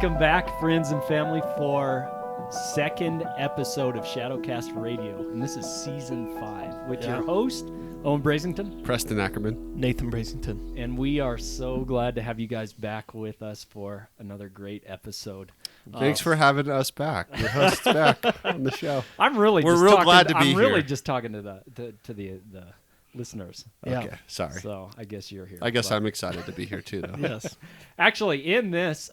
Welcome back, friends and family, for second episode of Shadowcast Radio, and this is season 5 with your host, Owen Brasington, Preston Ackerman, Nathan Brasington, and we are so glad to have you guys back with us for another great episode. Thanks for having us back. Your host's back on the show. We're glad to be I'm here. really just talking to the listeners. Okay, sorry. So I guess you're here. I guess I'm excited to be here too, though. Yes. Actually, in this,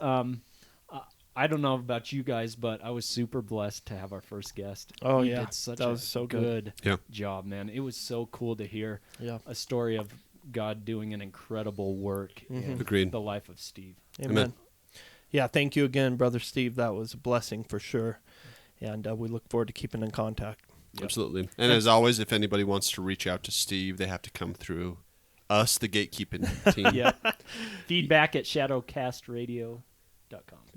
I don't know about you guys, but I was super blessed to have our first guest. Oh, He yeah. did such That a was so good Yeah. job, man. It was so cool to hear Yeah. a story of God doing an incredible work in Agreed. the life of Steve. Amen. Yeah, thank you again, Brother Steve. That was a blessing for sure. And we look forward to keeping in contact. Yep. Absolutely. And as always, if anybody wants to reach out to Steve, they have to come through us, the gatekeeping team. Yeah. Feedback at shadowcastradio.com.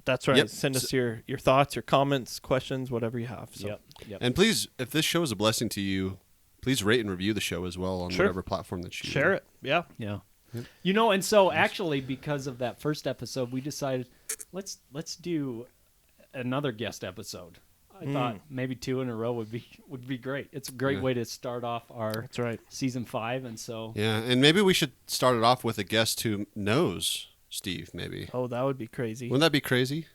That's right. Yep. Send us your thoughts, your comments, questions, whatever you have. So. Yep. And please, if this show is a blessing to you, please rate and review the show as well on Sure. whatever platform that you Share it. Yeah. Yeah. Yep. You know, and so actually because of that first episode, we decided let's do another guest episode. I thought maybe 2 in a row would be great. It's a great way to start off our That's right. season 5, and so Yeah, and maybe we should start it off with a guest who knows Steve, maybe. Oh, that would be crazy. Wouldn't that be crazy?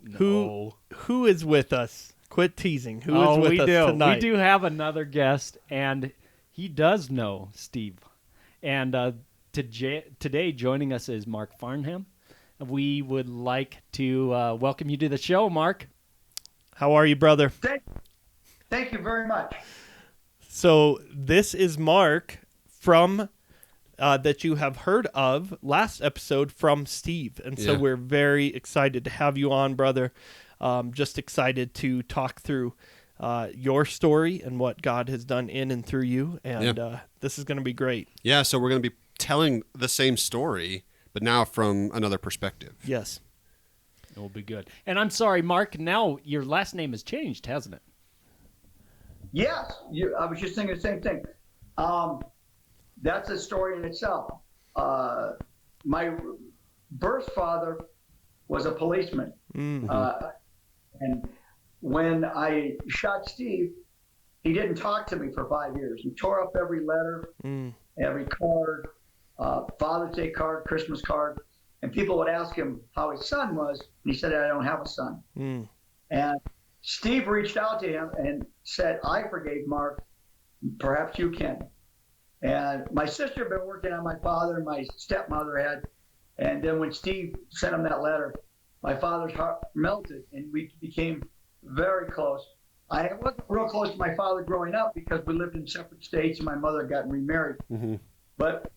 no. Who is with us? Quit teasing. Who is with us tonight? We do have another guest, and he does know Steve. And today joining us is Mark Farnham. We would like to welcome you to the show, Mark. How are you, brother? Thank you very much. So this is Mark from that you have heard of last episode from Steve. And so Yeah. we're very excited to have you on, brother. Just excited to talk through your story and what God has done in and through you. And this is going to be great. Yeah, so we're going to be telling the same story, but now from another perspective. Yes. It will be good. And I'm sorry, Mark, now your last name has changed, hasn't it? Yes, I was just thinking the same thing. That's a story in itself. My birth father was a policeman. Mm-hmm. And when I shot Steve, he didn't talk to me for 5 years. He tore up every letter, every card, Father's Day card, Christmas card. And people would ask him how his son was, and he said, I don't have a son. And Steve reached out to him and said, I forgave Mark. Perhaps you can. And my sister had been working on my father, and my stepmother had. And then when Steve sent him that letter, my father's heart melted, and we became very close. I wasn't real close to my father growing up because we lived in separate states, and my mother got remarried. Mm-hmm. But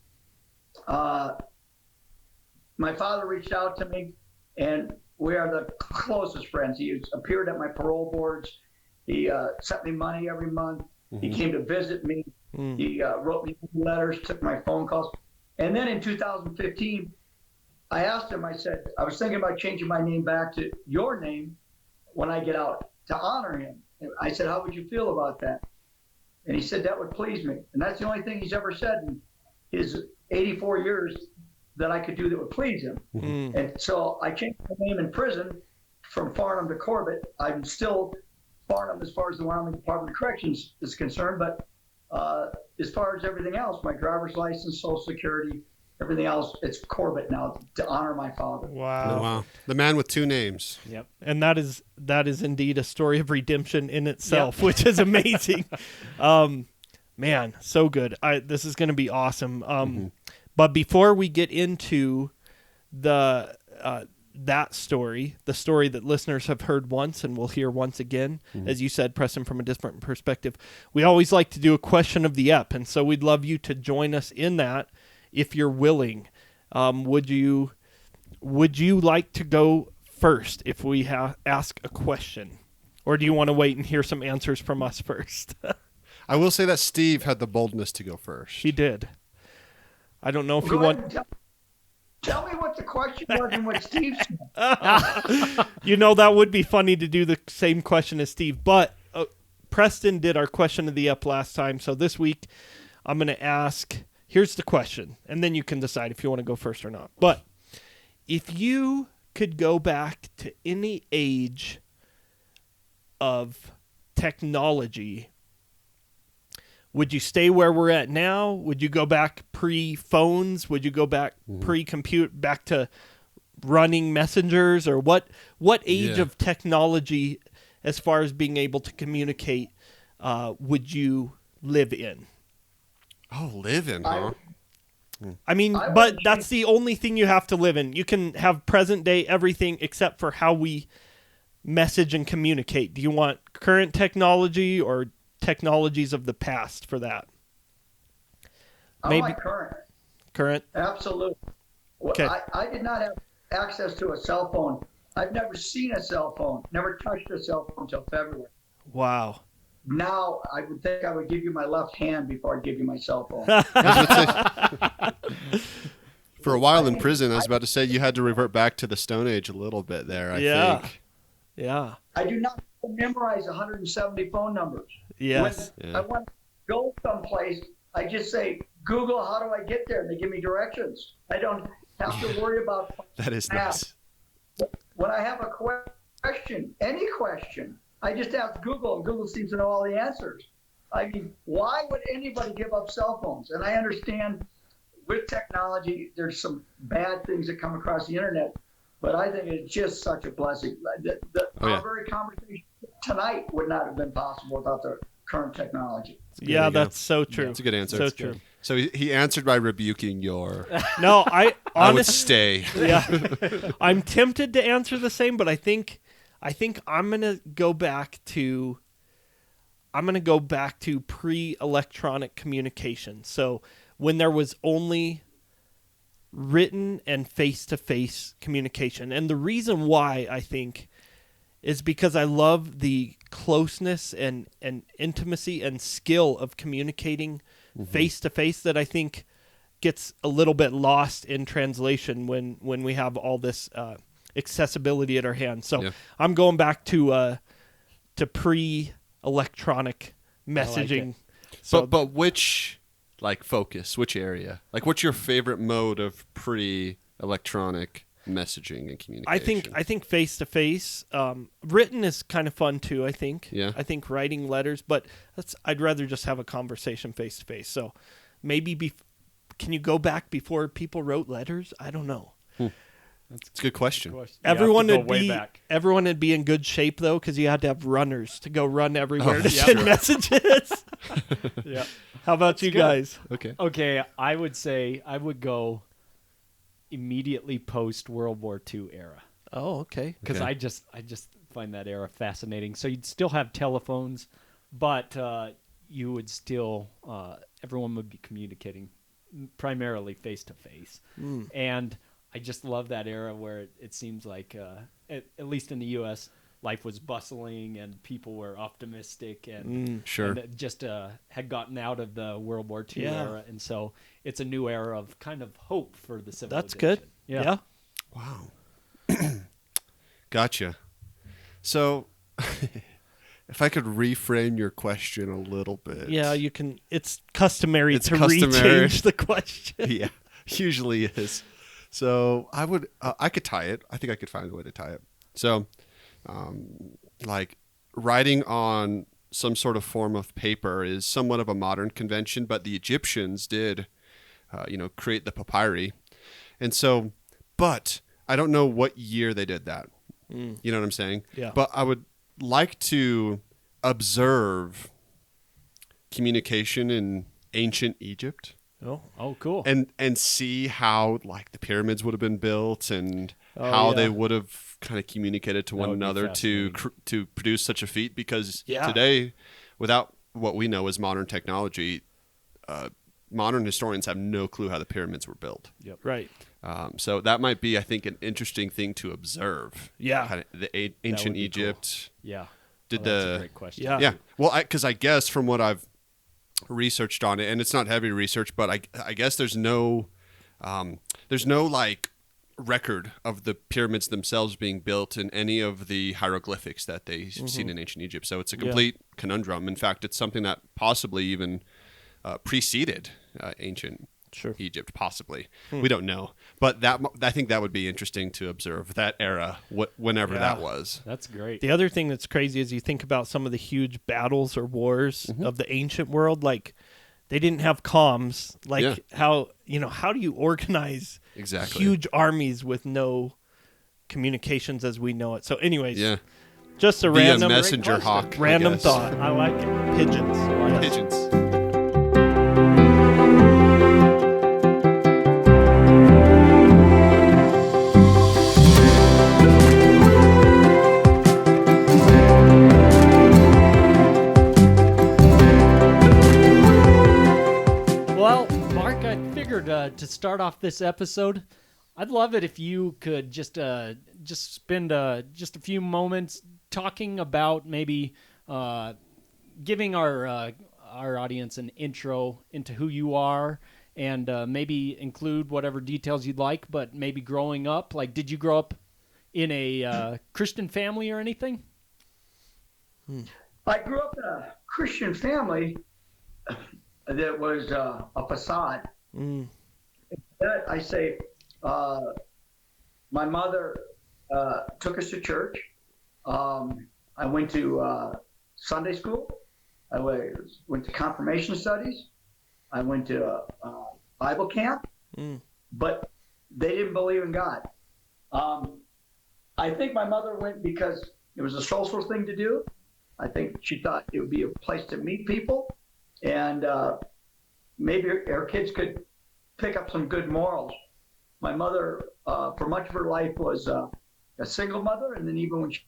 my father reached out to me, and we are the closest friends. He appeared at my parole boards. He sent me money every month. He came to visit me. He wrote me letters, took my phone calls. And then in 2015, I asked him, I said, I was thinking about changing my name back to your name when I get out to honor him. And I said, how would you feel about that? And he said, that would please me. And that's the only thing he's ever said in his 84 years that I could do that would please him. And so I changed my name in prison from Farnham to Corbett. I'm still Farnham as far as the Wyoming Department of Corrections is concerned, but as far as everything else, my driver's license, Social Security, everything else, it's Corbett now to honor my father. Wow. Oh, wow. The man with 2 names. Yep. And that is indeed a story of redemption in itself, which is amazing. Man, so good. This is going to be awesome. But before we get into the that story, the story that listeners have heard once and will hear once again, as you said, Preston, from a different perspective, we always like to do a question of the ep, and so we'd love you to join us in that if you're willing. Would you like to go first if we ask a question, or do you want to wait and hear some answers from us first? I will say that Steve had the boldness to go first. He did. I don't know if you Go ahead want. and tell me what the question was and what Steve said. You know, that would be funny to do the same question as Steve, but Preston did our question of the ep last time, so this week I'm going to ask, here's the question, and then you can decide if you want to go first or not. But if you could go back to any age of technology, would you stay where we're at now? Would you go back pre-phones? Would you go back pre-compute, back to running messengers? Or what age of technology, as far as being able to communicate, would you live in? Oh, live in, huh? I mean, but that's the only thing you have to live in. You can have present day everything except for how we message and communicate. Do you want current technology or technologies of the past for that? I like current. Current? Absolutely. Well, Okay. I did not have access to a cell phone. I've never seen a cell phone, never touched a cell phone until February. Wow. Now, I would think I would give you my left hand before I'd give you my cell phone. For a while in prison, I was about to say you had to revert back to the Stone Age a little bit there, I think. Yeah. I do not memorize 170 phone numbers. Yes. When I want to go someplace, I just say, Google, how do I get there? And they give me directions. I don't have to worry about That is maps. nice. When I have a question, any question, I just ask Google, and Google seems to know all the answers. I mean, why would anybody give up cell phones? And I understand with technology, there's some bad things that come across the internet, but I think it's just such a blessing. Our very conversation tonight would not have been possible without the current technology. Yeah, that's so true. That's a good answer. So true. So he answered by rebuking your No, I I would honestly, stay. yeah, I'm tempted to answer the same, but I think I'm gonna go back to pre-electronic communication. So when there was only written and face-to-face communication, and the reason why I think is because I love the closeness and intimacy and skill of communicating face-to-face that I think gets a little bit lost in translation when we have all this accessibility at our hands. So I'm going back to pre-electronic messaging. So, But which focus, which area? Like, what's your favorite mode of pre-electronic messaging and communication? I think face to face. Written is kind of fun too. I think. Yeah. I think writing letters, but I'd rather just have a conversation face to face. So maybe can you go back before people wrote letters? I don't know. That's a good question. Everyone would be in good shape though, because you had to have runners to go run everywhere to send messages. Yeah. How about you guys? Okay, I would say I would go immediately post World War II era. Oh, okay. Because I just find that era fascinating. So you'd still have telephones, but you would still everyone would be communicating primarily face to face, and I just love that era where it seems like at least in the U.S. life was bustling and people were optimistic and and just had gotten out of the World War II era, and so it's a new era of kind of hope for the civilization. That's good. Yeah. Wow. Gotcha. So, if I could reframe your question a little bit. Yeah, you can. It's customary to rechange the question. Yeah, usually is. So I could tie it. I think I could find a way to tie it. So, writing on some sort of form of paper is somewhat of a modern convention, but the Egyptians did, create the papyri. And so, but I don't know what year they did that. You know what I'm saying? Yeah. But I would like to observe communication in ancient Egypt. Oh, cool. And see how the pyramids would have been built and how they would have kind of communicated to one another to produce such a feat. Because today, without what we know as modern technology, modern historians have no clue how the pyramids were built. Yep. Right. So that might be, I think, an interesting thing to observe. Yeah. Kind of the ancient Egypt. Cool. Yeah. That's a great question. Yeah. Yeah. Well, because I guess from what I've researched on it, and it's not heavy research, but I guess there's no record of the pyramids themselves being built in any of the hieroglyphics that they've seen in ancient Egypt. So it's a complete conundrum. In fact, it's something that possibly even preceded ancient Egypt, possibly. We don't know. But I think that would be interesting to observe, that era, whenever that was. That's great. The other thing that's crazy is you think about some of the huge battles or wars of the ancient world, like they didn't have comms. Like how do you organize huge armies with no communications as we know it? So anyways, just a random messenger hawk. Random thought. I like it. Pigeons. Pigeons. Well, Mark, I figured to start off this episode, I'd love it if you could just spend just a few moments talking about maybe giving our audience an intro into who you are, and maybe include whatever details you'd like. But maybe growing up, like, did you grow up in a Christian family or anything? I grew up in a Christian family that was a facade. That I say, my mother took us to church. I went to Sunday school. I went to confirmation studies. I went to Bible camp. But they didn't believe in God. I think my mother went because it was a social thing to do. I think she thought it would be a place to meet people, and maybe her kids could pick up some good morals. My mother, for much of her life, was a single mother, and then even when she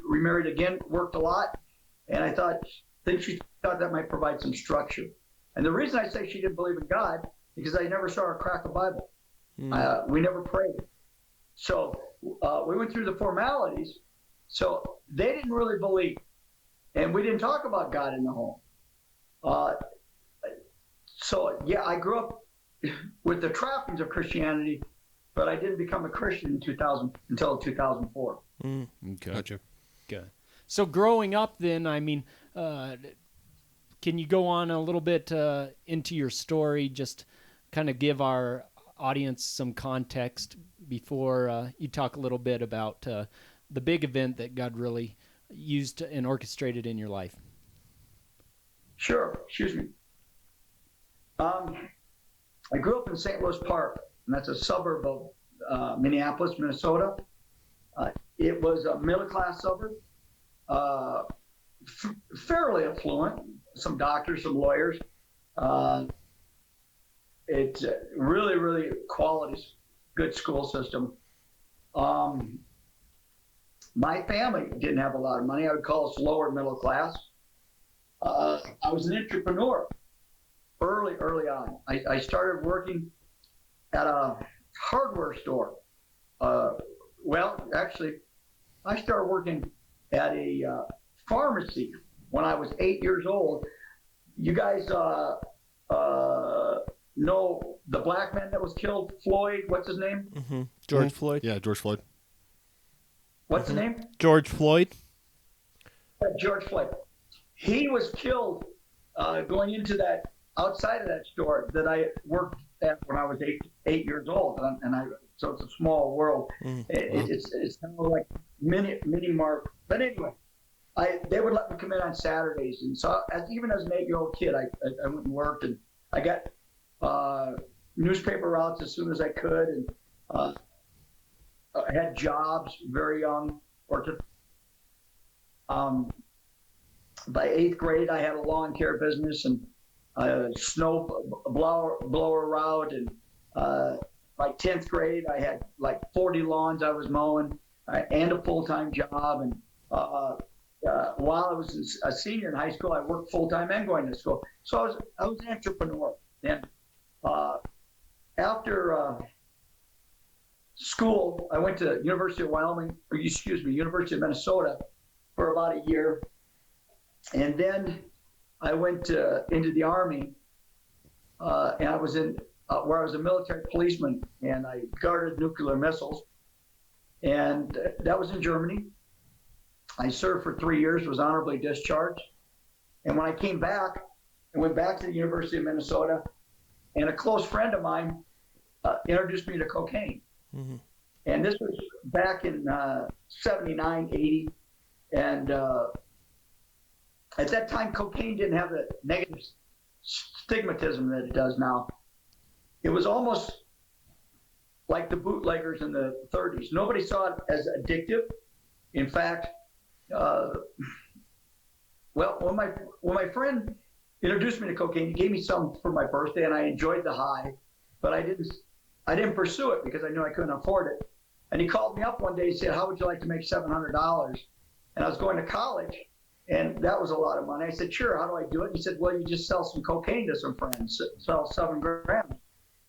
remarried again, worked a lot. And I think she thought that might provide some structure. And the reason I say she didn't believe in God, because I never saw her crack a Bible. We never prayed. So we went through the formalities. So they didn't really believe. And we didn't talk about God in the home. So, yeah, I grew up with the trappings of Christianity, but I didn't become a Christian until 2004. Gotcha. Good. So growing up then, I mean, can you go on a little bit into your story, just kind of give our audience some context before you talk a little bit about the big event that God really used and orchestrated in your life? Sure. Excuse me. I grew up in St. Louis Park, and that's a suburb of Minneapolis, Minnesota. It was a middle-class suburb, fairly affluent, some doctors, some lawyers. It's really, really quality, good school system. My family didn't have a lot of money. I would call us lower middle class. I was an entrepreneur early on. I started working at a hardware store. Well, actually, I started working at a pharmacy when I was 8 years old. You guys know the black man that was killed, Floyd? What's his name? George Floyd. Yeah, George Floyd. What's his name? George Floyd. George Floyd. He was killed going into that, outside of that store that I worked at when I was eight years old, so it's a small world. It's kind of like mini Mark. But anyway, they would let me come in on Saturdays, and so even as an 8-year-old kid, I went and worked, and I got newspaper routes as soon as I could, and I had jobs very young. By 8th grade, I had a lawn care business and a snow blower route, and by 10th grade, I had like 40 lawns I was mowing, and a full-time job. And while I was a senior in high school, I worked full-time and going to school. So I was an entrepreneur. And after school, I went to University of Minnesota for about a year. And then I went into the Army, and I was where I was a military policeman, and I guarded nuclear missiles. And that was in Germany. I served for 3 years, was honorably discharged. And when I came back, I went back to the University of Minnesota. And a close friend of mine introduced me to cocaine. Mm-hmm. And this was back in 79, 80. And at that time, cocaine didn't have the negative stigmatism that it does now. It was almost like the bootleggers in the 30s. Nobody saw it as addictive. In fact, when my friend introduced me to cocaine, he gave me some for my birthday, and I enjoyed the high, but I didn't pursue it because I knew I couldn't afford it. And he called me up one day and said, "How would you like to make $700?" And I was going to college, and that was a lot of money. I said, "Sure, how do I do it?" And he said, "Well, you just sell some cocaine to some friends, sell 7 grams."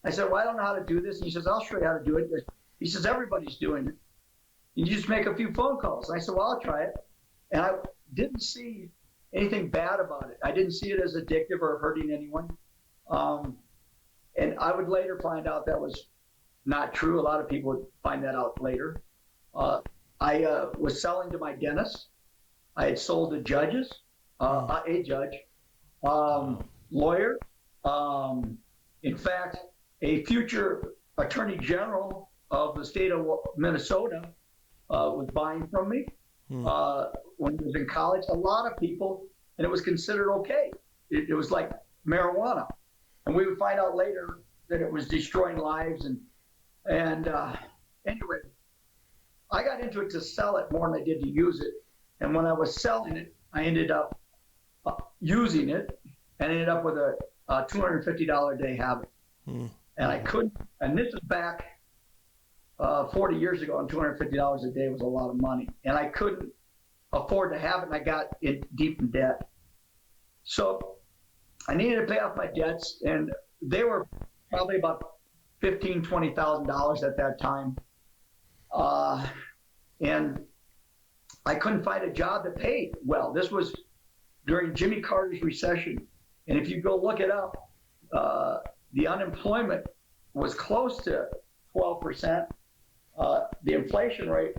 I said, "Well, I don't know how to do this." And he says, "I'll show you how to do it." He says, "Everybody's doing it. You just make a few phone calls." And I said, "Well, I'll try it." And I didn't see anything bad about it. I didn't see it as addictive or hurting anyone. And I would later find out that was not true. A lot of people would find that out later. I was selling to my dentist. I had sold to judges, a judge, lawyer. In fact, a future attorney general of the state of Minnesota was buying from me when he was in college. A lot of people, and it was considered okay. It was like marijuana. And we would find out later that it was destroying lives. And anyway, I got into it to sell it more than I did to use it. And when I was selling it, I ended up using it and ended up with a $250 a day habit. And I couldn't, and this is back 40 years ago, and $250 a day was a lot of money. And I couldn't afford to have it, and I got deep in debt. So I needed to pay off my debts, and they were probably about $15,000, $20,000 at that time. And I couldn't find a job that paid well. This was during Jimmy Carter's recession. And if you go look it up, the unemployment was close to 12%. The inflation rate,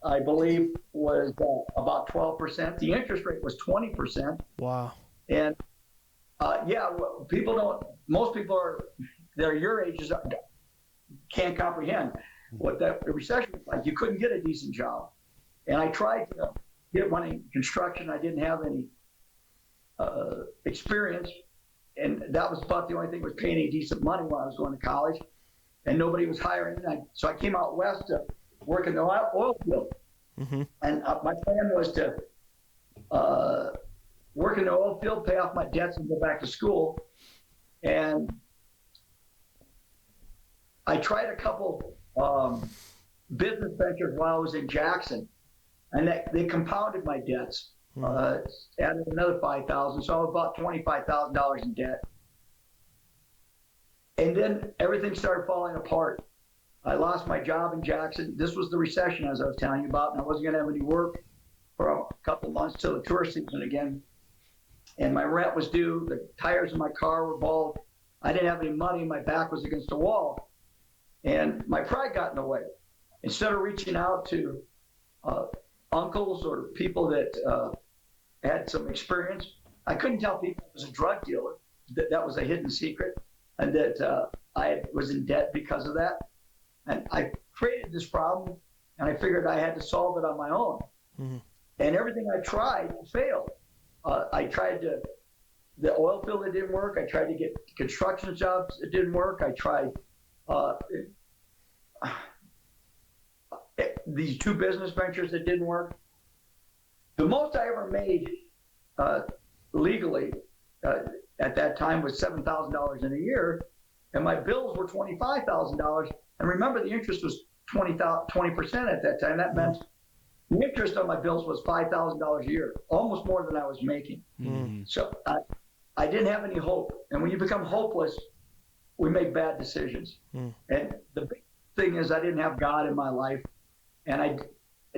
I believe, was about 12%. The interest rate was 20%. Wow. And most people that are your ages can't comprehend what the recession was like. You couldn't get a decent job. And I tried to get one in construction. I didn't have any experience. And that was about the only thing that was paying any decent money when I was going to college. And nobody was hiring. So I came out west to work in the oil field. Mm-hmm. And my plan was to work in the oil field, pay off my debts, and go back to school. And I tried a couple business ventures while I was in Jackson, and they compounded my debts. Added another $5,000, so I was about $25,000 in debt. And then everything started falling apart. I lost my job in Jackson. This was the recession, as I was telling you about, and I wasn't going to have any work for a couple of months till the tourist season again. And my rent was due. The tires in my car were bald. I didn't have any money. My back was against the wall. And my pride got in the way. Instead of reaching out to uncles or people that had some experience, I couldn't tell people I was a drug dealer. That was a hidden secret, and that I was in debt because of that. And I created this problem, and I figured I had to solve it on my own. Mm-hmm. And everything I tried failed. I tried the oil field, it didn't work. I tried to get construction jobs, it didn't work. I tried these 2 business ventures that didn't work. The most I ever made legally at that time was $7,000 in a year, and my bills were $25,000. And remember, the interest was 20% at that time. That meant the interest on my bills was $5,000 a year, almost more than I was making. Mm-hmm. So I didn't have any hope. And when you become hopeless, we make bad decisions. Mm. And the big thing is, I didn't have God in my life, and I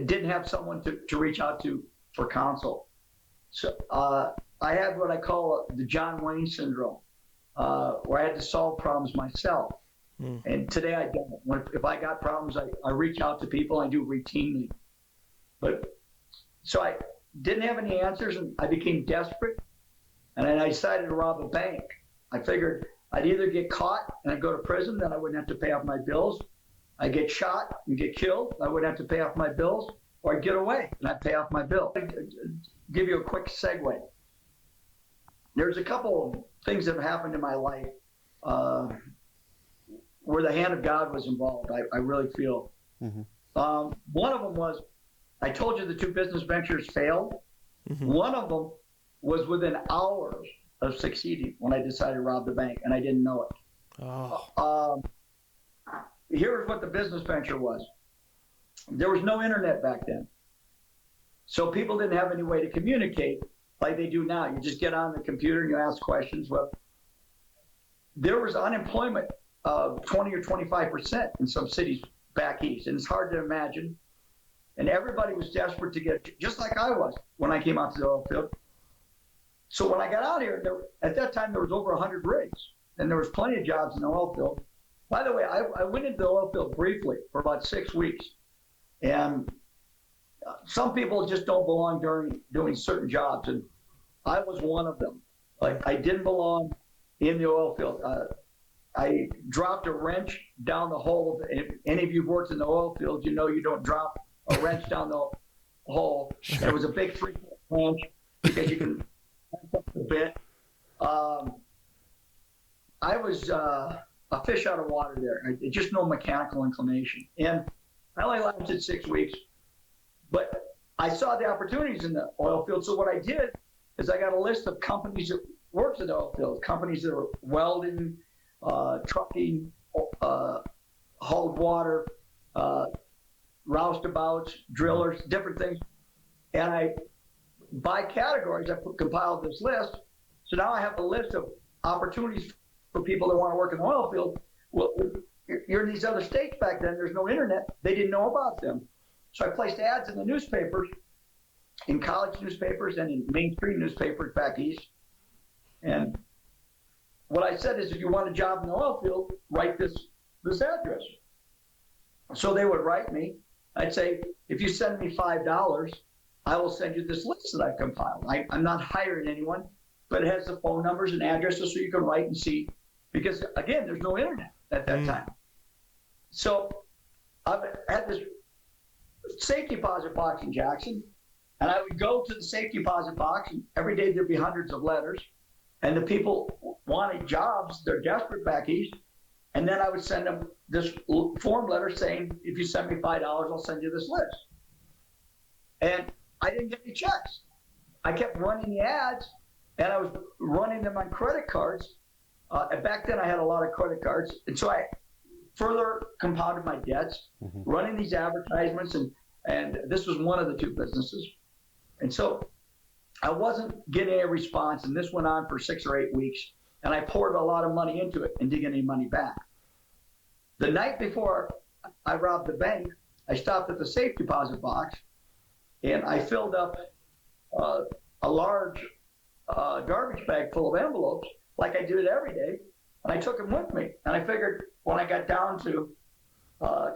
didn't have someone to reach out to for counsel. So I had what I call the John Wayne syndrome, where I had to solve problems myself. Mm. And today I don't. If I got problems, I reach out to people. I do routinely. But so I didn't have any answers, and I became desperate, and then I decided to rob a bank. I figured I'd either get caught and I'd go to prison, then I wouldn't have to pay off my bills. I'd get shot and get killed, I wouldn't have to pay off my bills, or I'd get away and I'd pay off my bill. I'll give you a quick segue. There's a couple of things that have happened in my life where the hand of God was involved, I really feel. Mm-hmm. One of them was, I told you the 2 business ventures failed. Mm-hmm. One of them was within hours of succeeding when I decided to rob the bank, and I didn't know it. Oh. Here's what the business venture was. There was no internet back then. So people didn't have any way to communicate like they do now. You just get on the computer and you ask questions. Well, there was unemployment of 20 or 25% in some cities back east, and it's hard to imagine. And everybody was desperate to get, just like I was when I came out to the oil field. So when I got out here, at that time there was over 100 rigs, and there was plenty of jobs in the oil field. By the way, I went into the oil field briefly for about 6 weeks, and some people just don't belong doing certain jobs, and I was one of them. Like, I didn't belong in the oil field. I dropped a wrench down the hole. If any of you worked in the oil field, you know you don't drop a wrench down the hole. Sure. There was a big 3-foot wrench because you can up a bit. I was a fish out of water there. Just no mechanical inclination. And I only lasted 6 weeks, but I saw the opportunities in the oil field. So what I did is I got a list of companies that worked in the oil field, companies that are welding, trucking, hauled water, roustabouts, drillers, different things. And by categories, I compiled this list. So now I have a list of opportunities for people that want to work in the oil field. Well, you're in these other states back then. There's no internet. They didn't know about them. So I placed ads in the newspapers, in college newspapers and in mainstream newspapers back east. And what I said is, if you want a job in the oil field, write this address. So they would write me. I'd say, if you send me $5, I will send you this list that I've compiled. I'm not hiring anyone, but it has the phone numbers and addresses so you can write and see. Because, again, there's no internet at that time. So I had this safety deposit box in Jackson, and I would go to the safety deposit box, and every day there'd be hundreds of letters. And the people wanted jobs. They're desperate back east. And then I would send them this form letter saying, if you send me $5, I'll send you this list. And I didn't get any checks. I kept running the ads, and I was running them on credit cards. And back then I had a lot of credit cards. And so I further compounded my debts, running these advertisements. And this was one of the 2 businesses. And so I wasn't getting a response, and this went on for 6 or 8 weeks, and I poured a lot of money into it and didn't get any money back. The night before I robbed the bank, I stopped at the safe deposit box, and I filled up a large garbage bag full of envelopes, like I do it every day, and I took them with me. And I figured when I got down to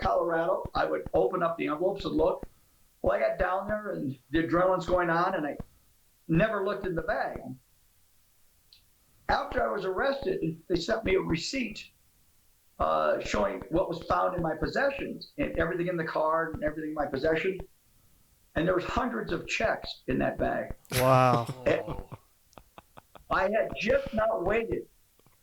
Colorado, I would open up the envelopes and look. Well, I got down there, and the adrenaline's going on, and I never looked in the bag. After I was arrested, they sent me a receipt showing what was found in my possessions, and everything in the car and everything in my possession. And there was hundreds of checks in that bag. Wow. I had just not waited.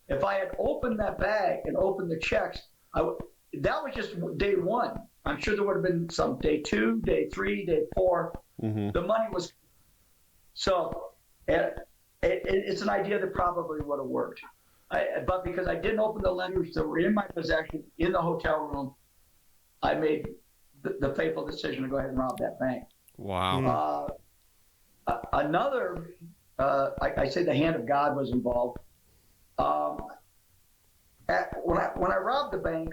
If I had opened that bag and opened the checks, that was just day 1. I'm sure there would have been some day 2, day 3, day 4. The money was. So it's an idea that probably would have worked. But because I didn't open the letters that were in my possession in the hotel room, I made the fateful decision to go ahead and rob that bank. Wow. Another, I say the hand of God was involved. When I robbed the bank,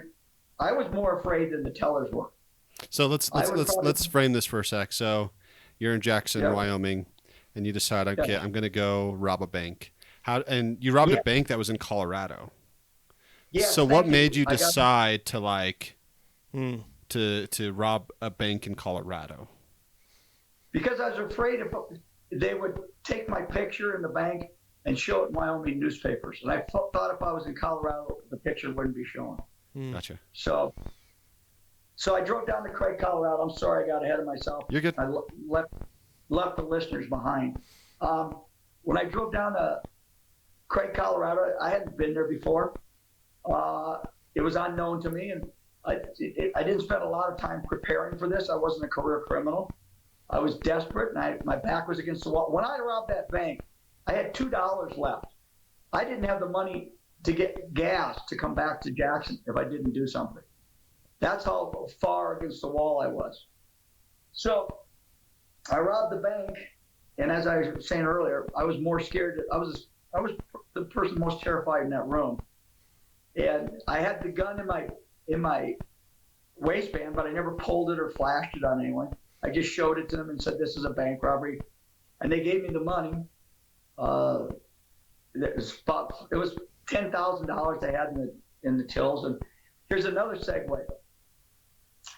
I was more afraid than the tellers were. So let's frame this for a sec. So you're in Jackson, Wyoming, and you decide, okay, I'm going to go rob a bank. And you robbed a bank that was in Colorado. Yeah. So what made you decide to to rob a bank in Colorado? Because I was afraid if they would take my picture in the bank and show it in Wyoming newspapers. And I thought if I was in Colorado, the picture wouldn't be shown. Gotcha. So I drove down to Craig, Colorado. I'm sorry I got ahead of myself. You're good. I left the listeners behind. When I drove down to Craig, Colorado, I hadn't been there before. It was unknown to me, and I didn't spend a lot of time preparing for this. I wasn't a career criminal. I was desperate, and my back was against the wall. When I robbed that bank, I had $2 left. I didn't have the money to get gas to come back to Jackson if I didn't do something. That's how far against the wall I was. So I robbed the bank, and as I was saying earlier, I was more scared. I was the person most terrified in that room, and I had the gun in my waistband, but I never pulled it or flashed it on anyone. I just showed it to them and said, "This is a bank robbery," and they gave me the money. It was $10,000 they had in the tills. And here's another segue.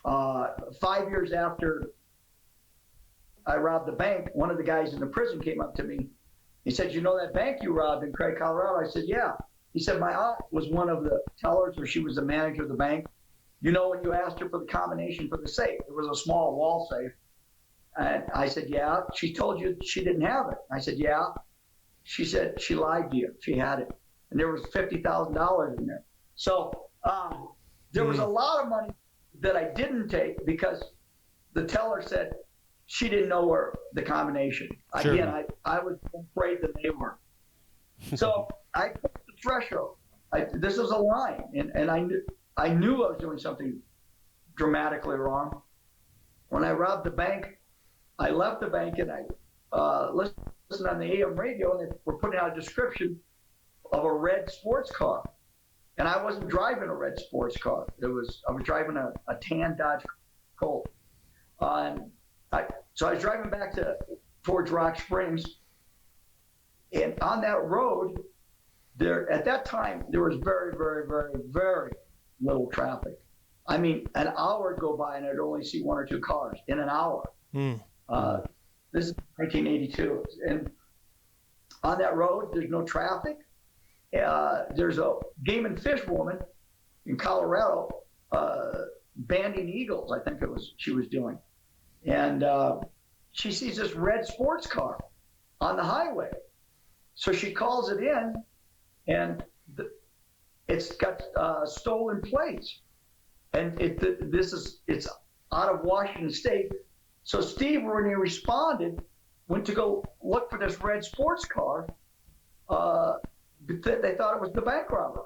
5 years after I robbed the bank, one of the guys in the prison came up to me. He said, "You know that bank you robbed in Craig, Colorado?" I said, "Yeah." He said, "My aunt was one of the tellers, or she was the manager of the bank. You know, when you asked her for the combination for the safe, it was a small wall safe." And I said, "Yeah." "She told you she didn't have it." I said, "Yeah." She said, "She lied to you. She had it." And there was $50,000 in there. So there was a lot of money that I didn't take because the teller said she didn't know where the combination. Sure. Again, I was afraid that they were. So I put the threshold. This was a line, and I knew I was doing something dramatically wrong. When I robbed the bank, I left the bank and I listened on the AM radio, and they were putting out a description of a red sports car. And I wasn't driving a red sports car. I was driving a tan Dodge Colt. So I was driving back towards Rock Springs, and on that road, at that time, there was very, very, very, very little traffic. I mean, an hour would go by and I'd only see one or two cars in an hour. This is 1982. And on that road, there's no traffic. There's a game and fish woman in Colorado banding eagles, I think she was doing. And she sees this red sports car on the highway. So she calls it in, and it's got stolen plates. And it's out of Washington State. So Steve, when he responded, went to go look for this red sports car. They thought it was the bank robber.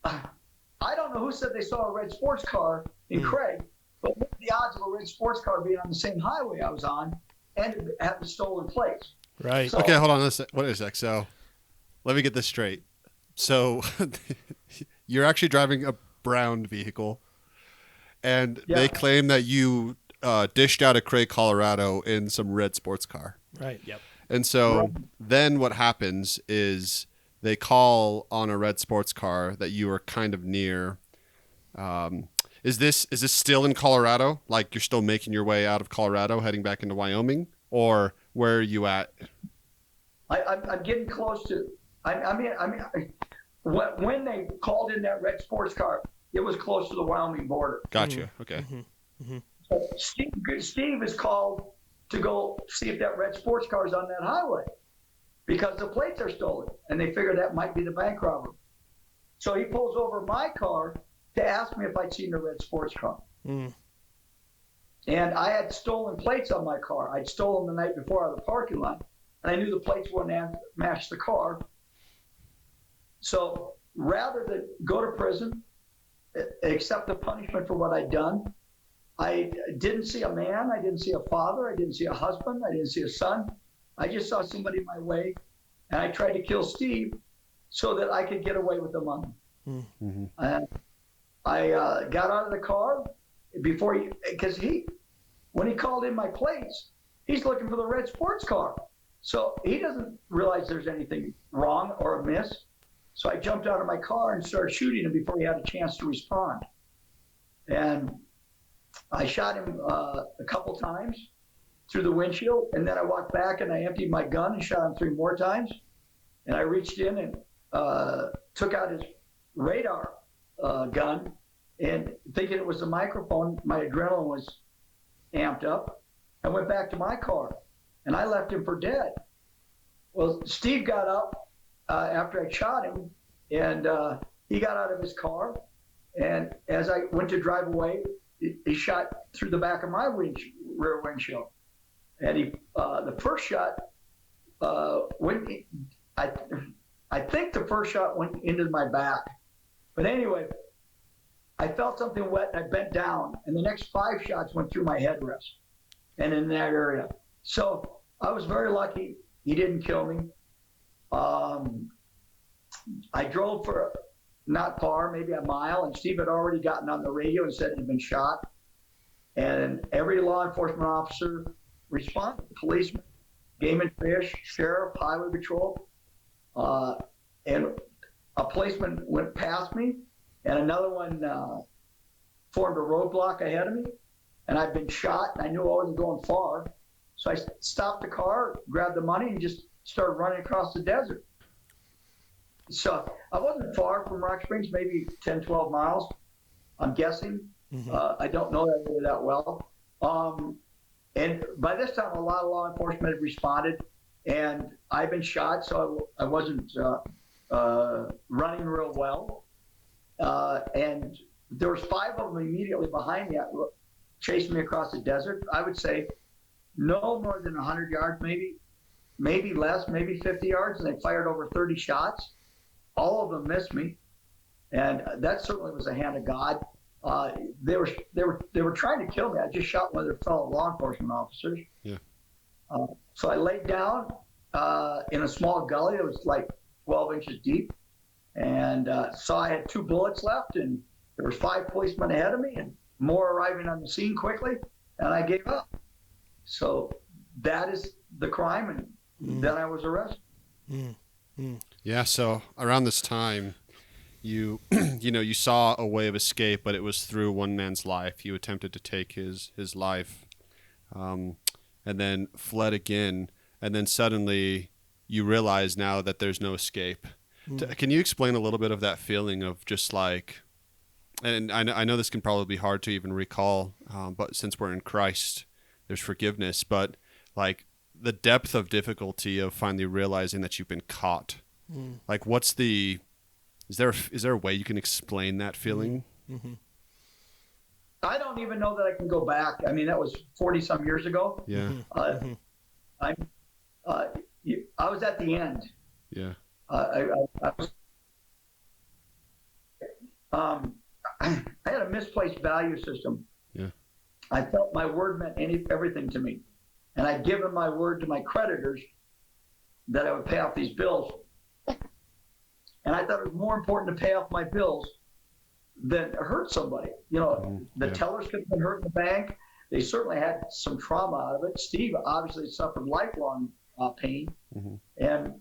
I don't know who said they saw a red sports car in Craig, but what are the odds of a red sports car being on the same highway I was on and having stolen plates? Right. So, okay, hold on a sec. What is that? So let me get this straight. So you're actually driving a brown vehicle, and they claim that you dished out of Craig, Colorado in some red sports car. Right. Yep. And so then what happens is they call on a red sports car that you were kind of near. Is this still in Colorado? Like you're still making your way out of Colorado, heading back into Wyoming, or where are you at? I'm getting close to. I mean, when they called in that red sports car, it was close to the Wyoming border. Gotcha. Okay. So Steve is called to go see if that red sports car is on that highway because the plates are stolen, and they figure that might be the bank robber. So he pulls over my car to ask me if I'd seen the red sports car. And I had stolen plates on my car. I'd stolen the night before out of the parking lot, and I knew the plates wouldn't match the car. So rather than go to prison, accept the punishment for what I'd done, I didn't see a man. I didn't see a father. I didn't see a husband. I didn't see a son. I just saw somebody in my way, and I tried to kill Steve so that I could get away with the money. And I got out of the car because when he called in my plates, he's looking for the red sports car. So he doesn't realize there's anything wrong or amiss. So I jumped out of my car and started shooting him before he had a chance to respond. And I shot him a couple times through the windshield, and then I walked back and I emptied my gun and shot him 3 more times. and I reached in and took out his radar gun, and thinking it was a microphone, my adrenaline was amped up. I went back to my car, and I left him for dead. Well, Steve got up after I shot him, and he got out of his car, and as I went to drive away, he shot through the back of my rear windshield. And the first shot I think the first shot went into my back. But anyway, I felt something wet and I bent down, and the next 5 shots went through my headrest and in that area. So I was very lucky he didn't kill me. I drove for not far, maybe a mile, and Steve had already gotten on the radio and said he'd been shot. And every law enforcement officer responded, policeman, game and fish, sheriff, highway patrol. And a policeman went past me, and another one formed a roadblock ahead of me, and I'd been shot, and I knew I wasn't going far. So I stopped the car, grabbed the money, and just started running across the desert. So I wasn't far from Rock Springs, maybe 10, 12 miles, I'm guessing. I don't know that area that well. And by this time, a lot of law enforcement had responded, and I'd been shot, so I wasn't running real well. And there was 5 of them immediately behind me, chasing me across the desert. I would say no more than 100 yards, maybe less, maybe 50 yards, and they fired over 30 shots. All of them missed me, and that certainly was a hand of God. They were trying to kill me. I just shot one of their fellow law enforcement officers. Yeah. So I laid down in a small gully that was like 12 inches deep, and saw I had 2 bullets left, and there was 5 policemen ahead of me, and more arriving on the scene quickly, and I gave up. So that is the crime, and then I was arrested. Yeah. So around this time, you you saw a way of escape, but it was through one man's life. You attempted to take his life, and then fled again, and then suddenly you realize now that there's no escape. Can you explain a little bit of that feeling of just like, and I know this can probably be hard to even recall, but since we're in Christ, there's forgiveness, but like the depth of difficulty of finally realizing that you've been caught. Like, is there a way you can explain that feeling? I don't even know that I can go back. I mean, that was 40-some years ago. Yeah. I was at the end. Yeah. I had a misplaced value system. Yeah. I felt my word meant everything to me, and I'd given my word to my creditors that I would pay off these bills. And I thought it was more important to pay off my bills than hurt somebody. The tellers could have been hurt in the bank. They certainly had some trauma out of it. Steve obviously suffered lifelong pain. And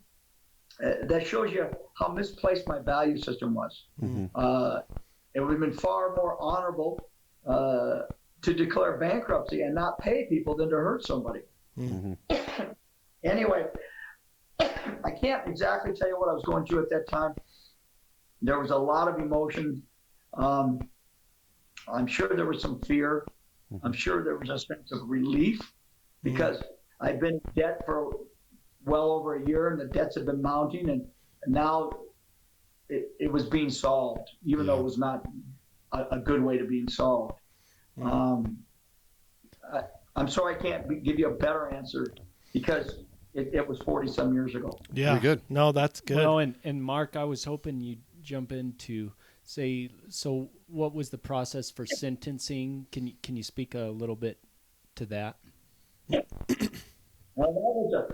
that shows you how misplaced my value system was. It would have been far more honorable to declare bankruptcy and not pay people than to hurt somebody. Anyway, I can't exactly tell you what I was going through at that time. There was a lot of emotion. I'm sure there was some fear. I'm sure there was a sense of relief because I'd been in debt for well over a year, and the debts had been mounting, and now it was being solved, even though it was not a good way to being solved. I'm sorry I can't give you a better answer because it was 40-some years ago. Yeah. Very good. No, that's good. Well, and Mark, I was hoping you'd jump in to say, so what was the process for sentencing? Can you speak a little bit to that? Well,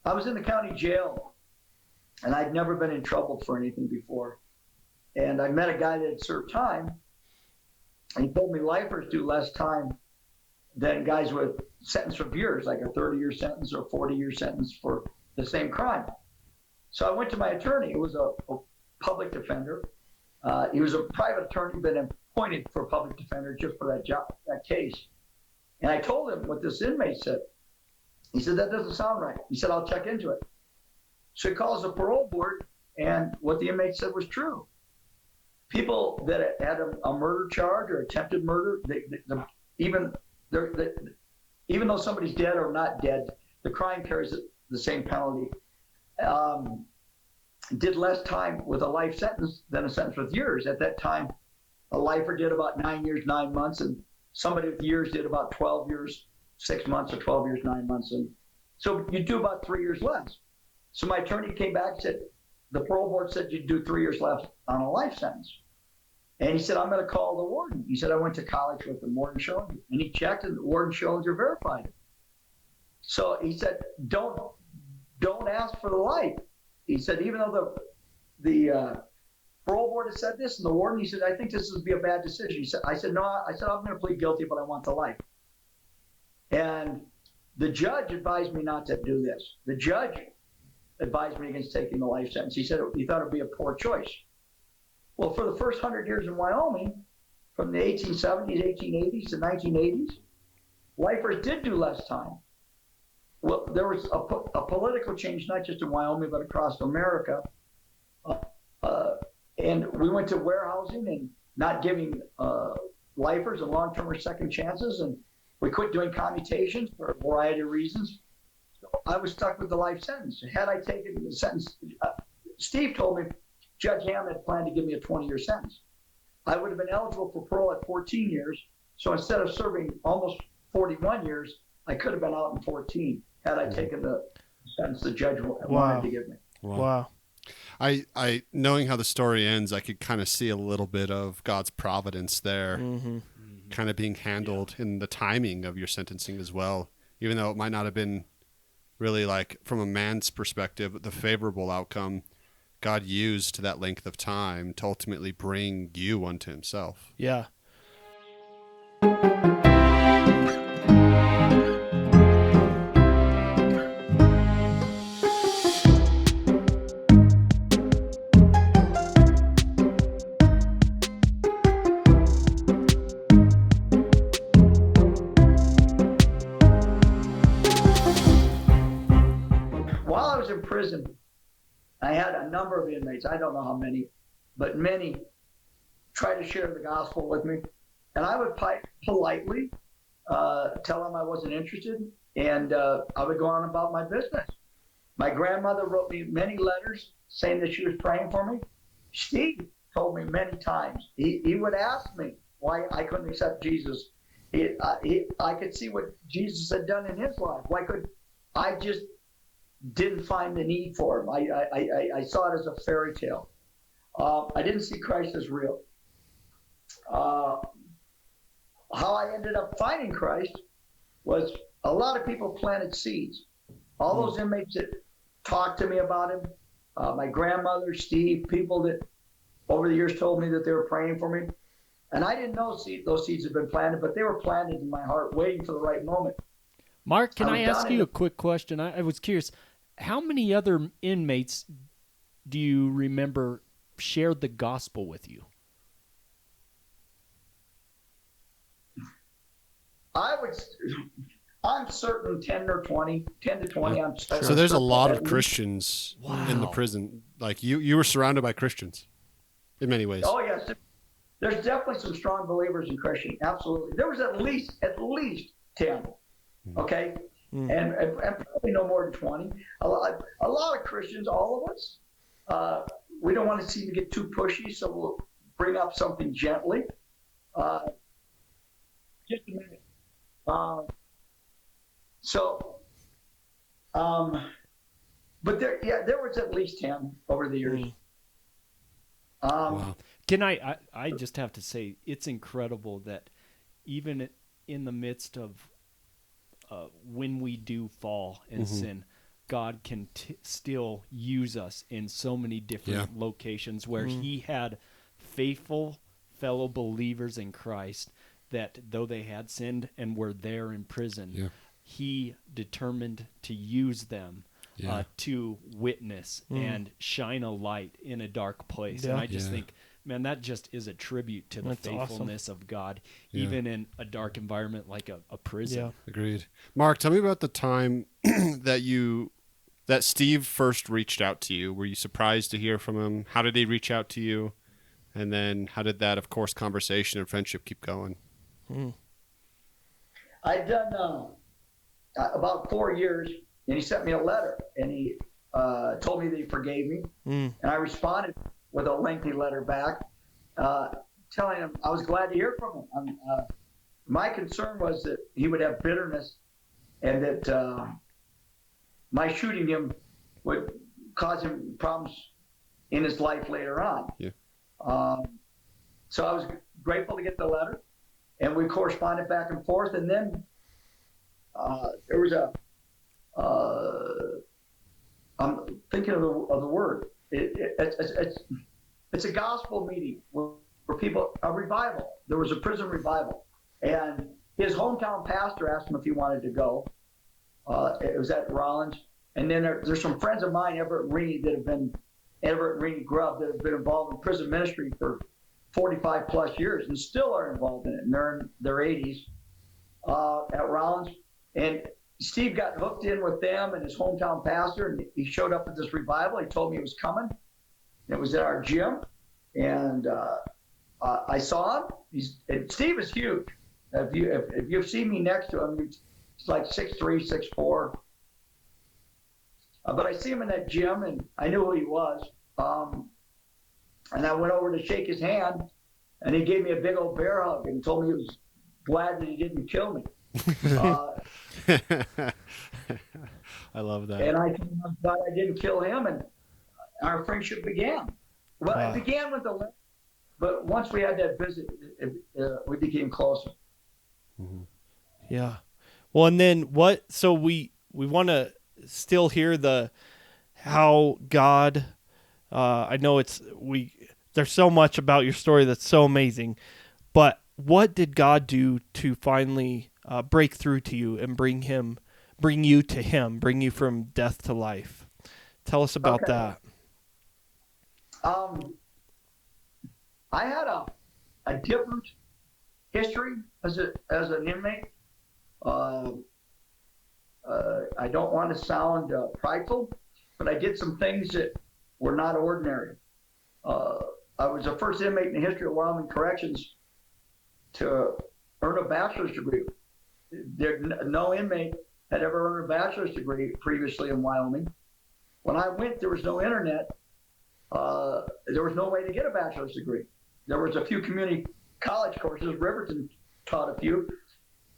I was in the county jail, and I'd never been in trouble for anything before. And I met a guy that had served time, and he told me lifers do less time than guys with sentence of years, like a 30-year sentence or 40-year sentence for the same crime. So I went to my attorney. It was a public defender. He was a private attorney, but appointed for public defender just for that case. And I told him what this inmate said. He said, that doesn't sound right. He said, I'll check into it. So he calls the parole board, and what the inmate said was true. People that had a murder charge or attempted murder, even though somebody's dead or not dead, the crime carries the same penalty. Did less time with a life sentence than a sentence with years. At that time, a lifer did about 9 years, 9 months, and somebody with years did about 12 years, 6 months, or 12 years, 9 months. And so you do about 3 years less. So my attorney came back and said, the parole board said you'd do 3 years left on a life sentence. And he said, I'm going to call the warden. He said, I went to college with the warden Schillinger. And he checked, and the warden Schillinger verified it. So he said, don't ask for the life. He said, even though the parole board has said this, and the warden, he said, I think this would be a bad decision. I said, no, I'm going to plead guilty, but I want the life. And the judge advised me not to do this. The judge advised me against taking the life sentence. He said he thought it would be a poor choice. Well, for the first 100 years in Wyoming, from the 1870s, 1880s to 1980s, lifers did do less time. Well, there was a political change, not just in Wyoming, but across America. And we went to warehousing and not giving lifers and long-termers second chances. And we quit doing commutations for a variety of reasons. So I was stuck with the life sentence. Had I taken the sentence, Steve told me Judge Hammond had planned to give me a 20-year sentence. I would have been eligible for parole at 14 years. So instead of serving almost 41 years, I could have been out in 14 had I taken the sentence the judge wanted to give me. Wow. I knowing how the story ends, I could kind of see a little bit of God's providence there, kind of being handled in the timing of your sentencing as well, even though it might not have been really, like, from a man's perspective, the favorable outcome. God used that length of time to ultimately bring you unto himself. Yeah. While I was in prison, I had a number of inmates, I don't know how many, but many try to share the gospel with me. And I would politely tell them I wasn't interested, and I would go on about my business. My grandmother wrote me many letters saying that she was praying for me. Steve told me many times. He would ask me why I couldn't accept Jesus. I could see what Jesus had done in his life. Why could I just didn't find the need for him. I saw it as a fairy tale. I didn't see Christ as real. How I ended up finding Christ was a lot of people planted seeds. All those inmates that talked to me about him, my grandmother, Steve, people that over the years told me that they were praying for me. And I didn't know those seeds had been planted, but they were planted in my heart, waiting for the right moment. Mark, can I ask you a quick question? I was curious. How many other inmates do you remember shared the gospel with you? I'm certain 10 or 20, 10 to 20. I'm certain. So there's a lot of Christians in the prison. Like you were surrounded by Christians in many ways. Oh, yes. There's definitely some strong believers in Christian. Absolutely. There was at least 10. Okay? And probably no more than 20. A lot of Christians, all of us, we don't want to seem to get too pushy, so we'll bring up something gently. Just a minute. But there was at least 10 over the years. Wow. Can I just have to say, it's incredible that even in the midst of when we do fall and sin, God can still use us in so many different locations where he had faithful fellow believers in Christ that though they had sinned and were there in prison, he determined to use them to witness and shine a light in a dark place. And I just think, man, that just is a tribute to the faithfulness of God, even in a dark environment like a prison. Agreed. Mark, tell me about the time that you that Steve first reached out to you, were you surprised to hear from him? How did he reach out to you? And then how did that, of course, conversation and friendship keep going? I'd done about 4 years, and he sent me a letter, and he told me that he forgave me. And I responded with a lengthy letter back, telling him I was glad to hear from him. My concern was that he would have bitterness, and that my shooting him would cause him problems in his life later on. Yeah. So I was grateful to get the letter, and we corresponded back and forth. And then there was I'm thinking of the word. It's a gospel meeting where people, a revival. There was a prison revival, and his hometown pastor asked him if he wanted to go. It was at Rollins, and then there's some friends of mine, Everett Reed Grubb, that have been involved in prison ministry for 45 plus years and still are involved in it, and they're in their 80s at Rollins. And Steve got hooked in with them and his hometown pastor, and he showed up at this revival. He told me he was coming. It was at our gym, and I saw him. Steve is huge. If you've seen me next to him, he's like 6'3", 6'4". But I see him in that gym, and I knew who he was. And I went over to shake his hand, and he gave me a big old bear hug and told me he was glad that he didn't kill me. I love that. And I told him I'm glad I didn't kill him, and our friendship began. Well, It began with the letter, but once we had that visit, we became closer. Mm-hmm. Yeah. Well, and then what? So we want to still hear how God. I know there's so much about your story that's so amazing, but what did God do to finally break through to you and bring you to Him, bring you from death to life? Tell us about that. I had a different history as an inmate. I don't want to sound prideful, but I did some things that were not ordinary. I was the first inmate in the history of Wyoming Corrections to earn a bachelor's degree. No inmate had ever earned a bachelor's degree previously in Wyoming. When I went, there was no internet. There was no way to get a bachelor's degree. There was a few community college courses. Riverton taught a few,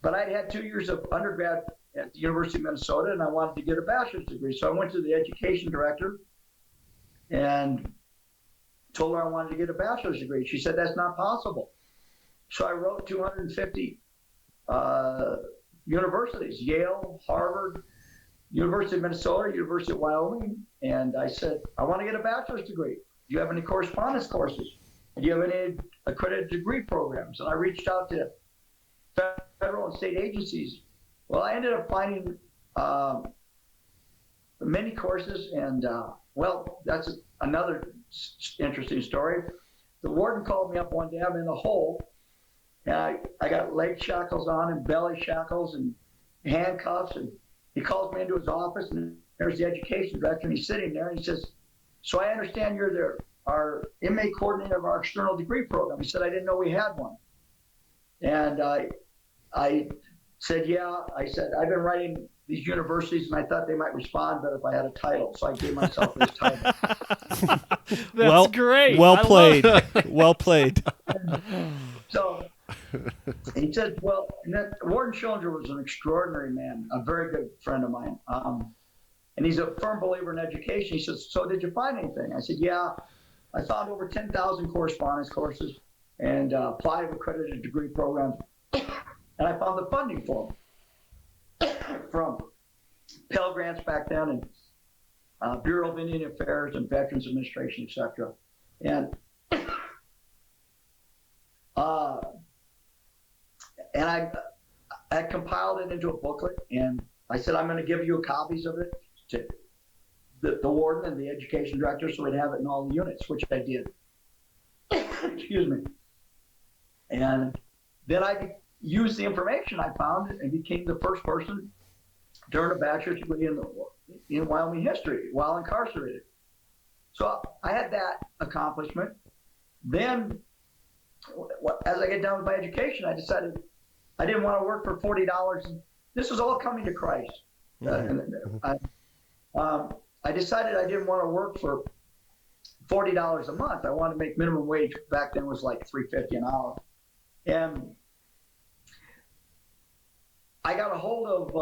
but I'd had 2 years of undergrad at the University of Minnesota, and I wanted to get a bachelor's degree. So I went to the education director and told her I wanted to get a bachelor's degree. She said, that's not possible. So I wrote 250 universities, Yale, Harvard, University of Minnesota, University of Wyoming, and I said, I want to get a bachelor's degree. Do you have any correspondence courses? Do you have any accredited degree programs? And I reached out to federal and state agencies. Well, I ended up finding many courses, and that's another interesting story. The warden called me up one day. I'm in the hole, and I got leg shackles on and belly shackles and handcuffs, and he calls me into his office, and there's the education director, and he's sitting there, and he says, so I understand you're our inmate coordinator of our external degree program. He said, I didn't know we had one. And I said, yeah. I said, I've been writing these universities, and I thought they might respond better if I had a title, so I gave myself this title. That's great. Well played. Well played. So he said, well, Warden Schillinger was an extraordinary man, a very good friend of mine. And he's a firm believer in education. He says, so did you find anything? I said, yeah, I found over 10,000 correspondence courses and applied to accredited degree programs. And I found the funding for them from Pell Grants back then and Bureau of Indian Affairs and Veterans Administration, etc. And I compiled it into a booklet, and I said, I'm going to give you copies of it to the warden and the education director so we'd have it in all the units, which I did. Excuse me. And then I used the information I found and became the first person to earn a bachelor's degree in Wyoming history while incarcerated. So I had that accomplishment. Then, as I get done with my education, I decided I didn't want to work for $40. This was all coming to Christ. I decided I didn't want to work for $40 a month. I wanted to make minimum wage. Back then was like $3.50 an hour. And I got a hold of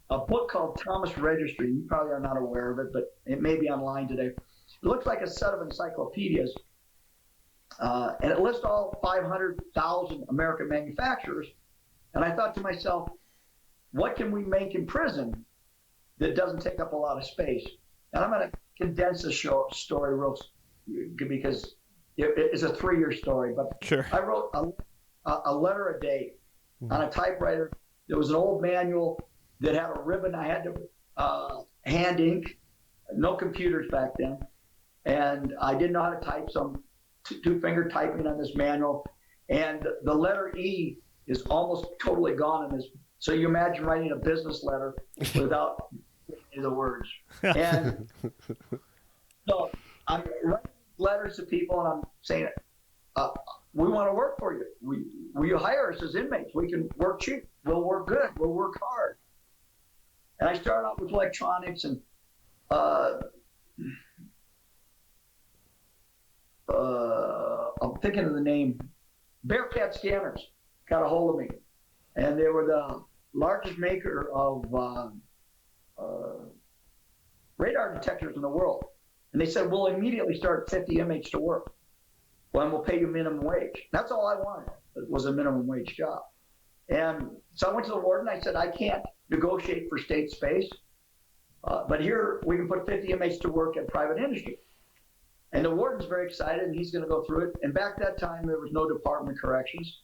a book called Thomas Registry. You probably are not aware of it, but it may be online today. It looks like a set of encyclopedias, and it lists all 500,000 American manufacturers. And I thought to myself, what can we make in prison that doesn't take up a lot of space? And I'm going to condense the story real, because it's a 3-year story. But sure. I wrote a letter a day on a typewriter. There was an old manual that had a ribbon. I had to hand ink, no computers back then. And I didn't know how to type, so I'm two-finger typing on this manual. And the letter E is almost totally gone in this. So you imagine writing a business letter without the words. And so I'm writing letters to people, and I'm saying, we want to work for you. Will you hire us as inmates? We can work cheap. We'll work good. We'll work hard. And I started out with electronics, and I'm thinking of the name. Bearcat Scanners got a hold of me, and they were the largest maker of radar detectors in the world. And they said, we'll immediately start 50 inmates to work. Well, and we'll pay you minimum wage. That's all I wanted, was a minimum wage job. And so I went to the warden. I said, I can't negotiate for state space, but here we can put 50 inmates to work at private industry. And the warden's very excited, and he's going to go through it. And back that time, there was no Department of Corrections.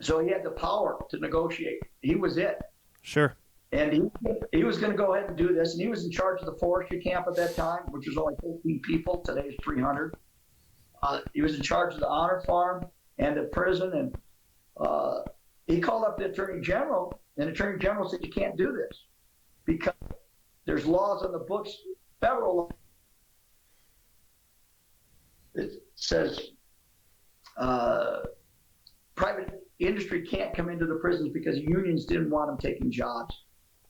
So he had the power to negotiate. He was it. Sure. And he was going to go ahead and do this. And he was in charge of the forestry camp at that time, which was only 15 people. Today is 300. He was in charge of the honor farm and the prison. And he called up the Attorney General, and the Attorney General said, you can't do this because there's laws on the books, federal law. It says private industry can't come into the prisons because unions didn't want them taking jobs.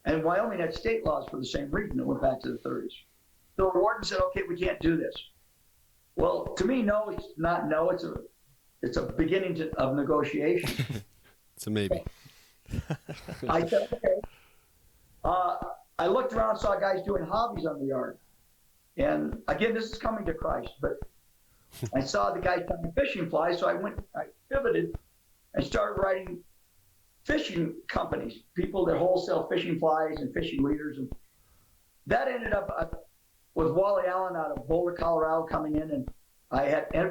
And Wyoming had state laws for the same reason. It went back to the 30s. So the warden said, okay, we can't do this. Well, to me, no, it's not no. It's a beginning of negotiation. It's a maybe. I said, okay. I looked around and saw guys doing hobbies on the yard. And again, this is coming to Christ, but I saw the guys tying fishing flies, so I pivoted and started writing fishing companies, people that wholesale fishing flies and fishing leaders. And that ended up with Wally Allen out of Boulder, Colorado coming in. And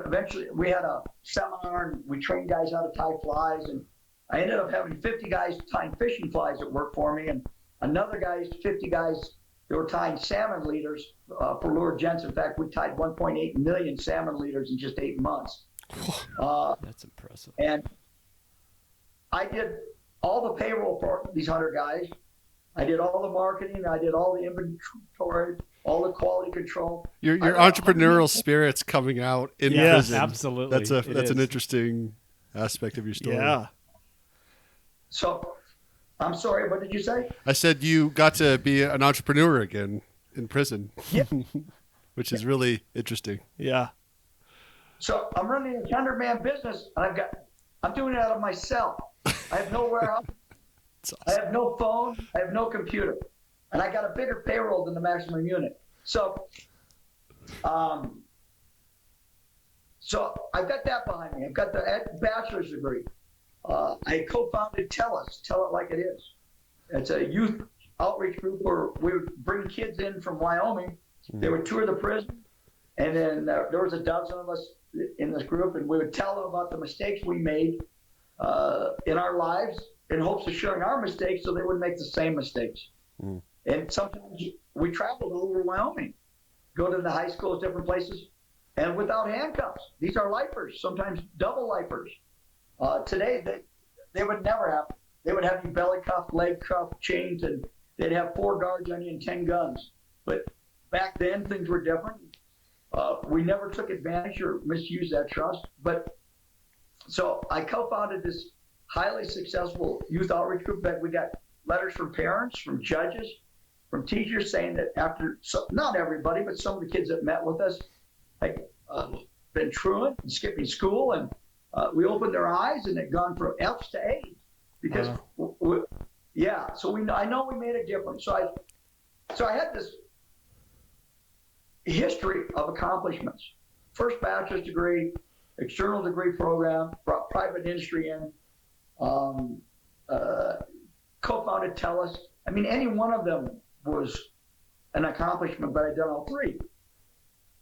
eventually we had a seminar, and we trained guys how to tie flies. And I ended up having 50 guys tying fishing flies that worked for me, and another 50 guys that were tying salmon leaders for lure gents. In fact, we tied 1.8 million salmon leaders in just 8 months. That's impressive. And I did all the payroll for these 100 guys. I did all the marketing. I did all the inventory, all the quality control. Your entrepreneurial spirit's coming out in prison. Absolutely. That's an interesting aspect of your story. Yeah. So, I'm sorry, what did you say? I said you got to be an entrepreneur again in prison. Yeah. Which is really interesting. Yeah. So I'm running a 100-man business, and I'm doing it out of my cell. I have no warehouse. Awesome. I have no phone. I have no computer, and I got a bigger payroll than the maximum unit. So I've got that behind me. I've got the bachelor's degree. I co-founded Tell It Like It Is. It's a youth outreach group where we would bring kids in from Wyoming. They would tour the prison, and then there was a dozen of us in this group, and we would tell them about the mistakes we made in our lives in hopes of sharing our mistakes so they wouldn't make the same mistakes. And sometimes we traveled all over Wyoming, go to the high schools, different places, and without handcuffs. These are lifers, sometimes double lifers. Today, they would never have. they would have you belly cuffed, leg cuffed, chained, and they'd have 4 guards on you and 10 guns. But back then, things were different. We never took advantage or misused that trust. But so I co-founded this highly successful youth outreach group that we got letters from parents, from judges, from teachers saying that after, not everybody, but some of the kids that met with us had been truant and skipping school, and we opened their eyes and had gone from F's to A's because, I know we made a difference. So I had this history of accomplishments. First bachelor's degree, external degree program, brought private industry in, co-founded TELUS. I mean, any one of them was an accomplishment, but I'd done all 3.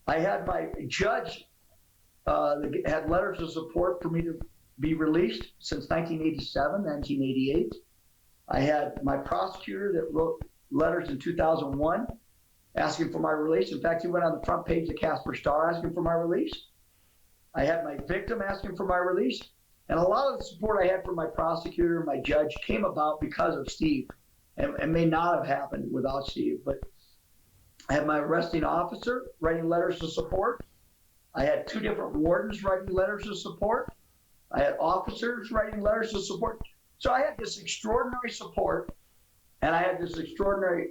I had my judge that had letters of support for me to be released since 1987, 1988. I had my prosecutor that wrote letters in 2001 asking for my release. In fact, he went on the front page of Casper Star asking for my release. I had my victim asking for my release. And a lot of the support I had from my prosecutor and my judge came about because of Steve, and may not have happened without Steve. But I had my arresting officer writing letters of support. I had 2 different wardens writing letters of support. I had officers writing letters of support. So I had this extraordinary support, and I had this extraordinary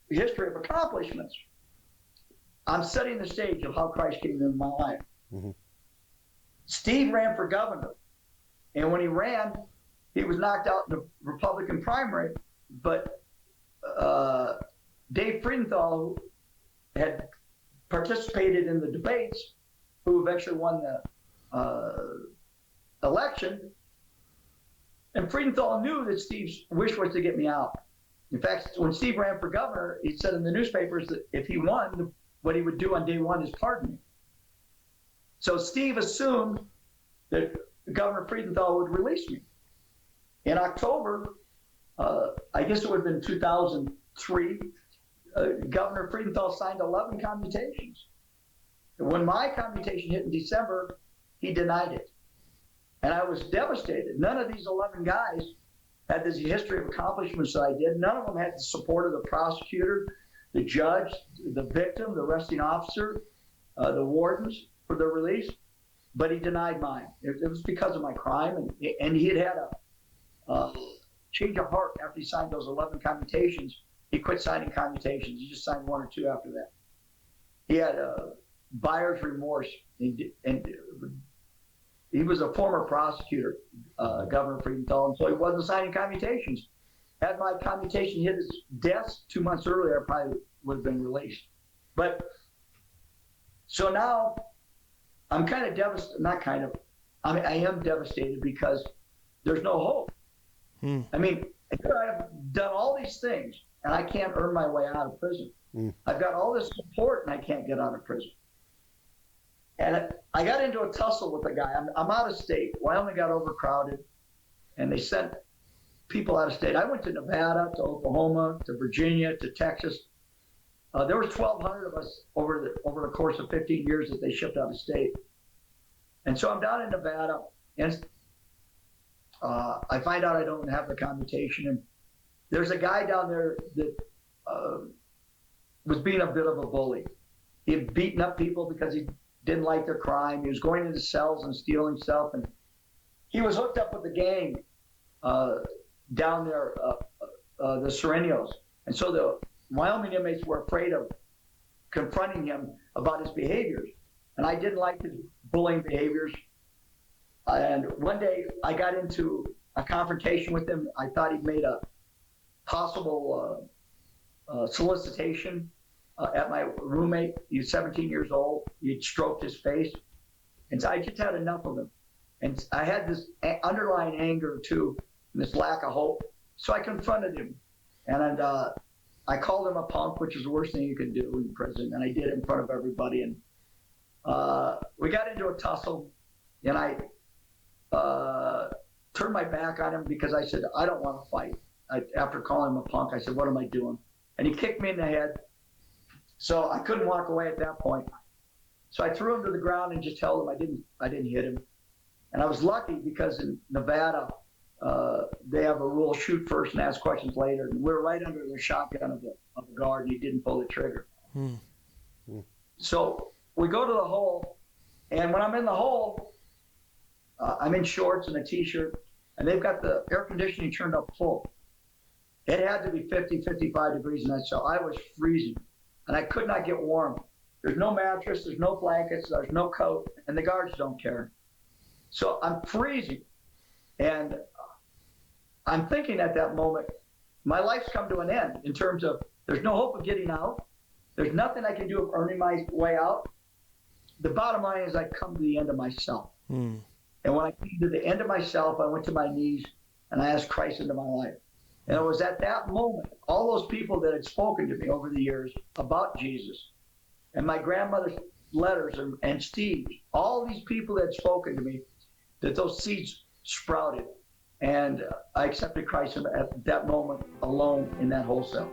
history of accomplishments. I'm setting the stage of how Christ came into my life. Mm-hmm. Steve ran for governor, and when he ran, he was knocked out in the Republican primary, but Dave Friedenthal, who had participated in the debates, who eventually won the election, and Friedenthal knew that Steve's wish was to get me out. In fact, when Steve ran for governor, he said in the newspapers that if he won, what he would do on day 1 is pardon me. So Steve assumed that Governor Friedenthal would release me. In October, I guess it would have been 2003, Governor Friedenthal signed 11 commutations. When my commutation hit in December, he denied it. And I was devastated. None of these 11 guys had this history of accomplishments that I did. None of them had the support of the prosecutor, the judge, the victim, the arresting officer, the wardens for their release. But he denied mine. It was because of my crime. And he had a change of heart after he signed those 11 commutations. He quit signing commutations. He just signed 1 or 2 after that. He had buyer's remorse. And he was a former prosecutor, Governor Friedenthal, and so he wasn't signing commutations. Had my commutation hit his desk 2 months earlier, I probably would have been released. But so now I'm kind of devastated, not kind of, I am devastated because there's no hope. I mean, I've done all these things and I can't earn my way out of prison. I've got all this support and I can't get out of prison. And I got into a tussle with a guy. I'm out of state. Wyoming got overcrowded, and they sent people out of state. I went to Nevada, to Oklahoma, to Virginia, to Texas. There was 1,200 of us over the course of 15 years that they shipped out of state. And so I'm down in Nevada, and I find out I don't have the commutation. And there's a guy down there that was being a bit of a bully. He had beaten up people because he didn't like their crime. He was going into cells and stealing stuff, and he was hooked up with the gang down there, the Serenios. And so the Wyoming inmates were afraid of confronting him about his behaviors, and I didn't like his bullying behaviors. And one day I got into a confrontation with him. I thought he'd made a possible solicitation at my roommate. He was 17 years old. He'd stroked his face. And so I just had enough of him. And I had this underlying anger too, and this lack of hope. So I confronted him. And I called him a punk, which is the worst thing you can do in prison. And I did it in front of everybody. And we got into a tussle. And I turned my back on him because I said, I don't want to fight. After calling him a punk, I said, what am I doing? And he kicked me in the head. So I couldn't walk away at that point. So I threw him to the ground and just held him. I didn't hit him. And I was lucky because in Nevada, they have a rule: shoot first and ask questions later. And we're right under the shotgun of the guard, and he didn't pull the trigger. So we go to the hole, and when I'm in the hole, I'm in shorts and a t-shirt, and they've got the air conditioning turned up full. It had to be 50, 55 degrees in that cell. I was freezing, and I could not get warm. There's no mattress, there's no blankets, there's no coat, and the guards don't care. So I'm freezing, and I'm thinking at that moment, my life's come to an end in terms of there's no hope of getting out. There's nothing I can do of earning my way out. The bottom line is I come to the end of myself. And when I came to the end of myself, I went to my knees and I asked Christ into my life. And it was at that moment, all those people that had spoken to me over the years about Jesus, and my grandmother's letters and Steve, all these people that had spoken to me, that those seeds sprouted. And I accepted Christ at that moment alone in that whole cell.